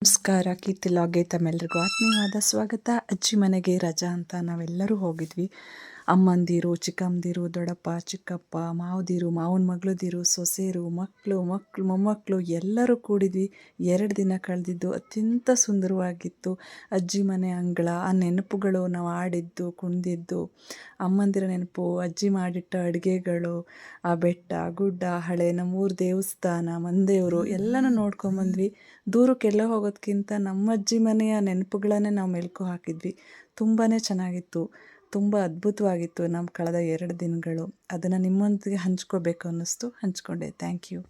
ನಮಸ್ಕಾರ, ಕೀರ್ತಿ ಲಾಗ್ಗೆ ತಮ್ಮೆಲ್ಲರಿಗೂ ಆತ್ಮೀಯವಾದ ಸ್ವಾಗತ. ಅಜ್ಜಿ ಮನೆಗೆ ರಜಾ ಅಂತ ನಾವೆಲ್ಲರೂ ಹೋಗಿದ್ವಿ. ಅಮ್ಮಂದಿರು, ಚಿಕ್ಕಮ್ಮಂದಿರು, ದೊಡ್ಡಪ್ಪ, ಚಿಕ್ಕಪ್ಪ, ಮಾವದಿರು, ಮಾವನ ಮಗಳದಿರು, ಸೊಸೆಯರು, ಮಕ್ಕಳು, ಮೊಮ್ಮಕ್ಕಳು ಎಲ್ಲರೂ ಕೂಡಿದ್ವಿ. 2 ದಿನ ಕಳೆದಿದ್ದು ಅತ್ಯಂತ ಸುಂದರವಾಗಿತ್ತು. ಅಜ್ಜಿ ಮನೆ ಅಂಗಳ, ಆ ನೆನಪುಗಳು, ನಾವು ಆಡಿದ್ದು, ಕುಣಿದಿದ್ದು, ಅಮ್ಮಂದಿರ ನೆನಪು, ಅಜ್ಜಿ ಮಾಡಿಟ್ಟ ಅಡುಗೆಗಳು, ಆ ಬೆಟ್ಟ, ಗುಡ್ಡ, ಹಳೆ ನಮ್ಮೂರು ದೇವಸ್ಥಾನ, ಮನೆದೇವರು ಎಲ್ಲನೂ ನೋಡ್ಕೊಂಬಂದ್ವಿ. ದೂರಕ್ಕೆಲ್ಲ ಹೋಗೋದಕ್ಕಿಂತ ನಮ್ಮ ಅಜ್ಜಿ ಮನೆಯ ನೆನಪುಗಳನ್ನೇ ನಾವು ಮೆಲುಕು ಹಾಕಿದ್ವಿ. ತುಂಬಾ ಚೆನ್ನಾಗಿತ್ತು, ತುಂಬ ಅದ್ಭುತವಾಗಿತ್ತು ನಮ್ಮ ಕಳೆದ 2 ದಿನಗಳು. ಅದನ್ನು ನಿಮ್ಮೊಂದಿಗೆ ಹಂಚ್ಕೋಬೇಕು ಅನ್ನಿಸ್ತು, ಹಂಚ್ಕೊಂಡೆ. Thank you.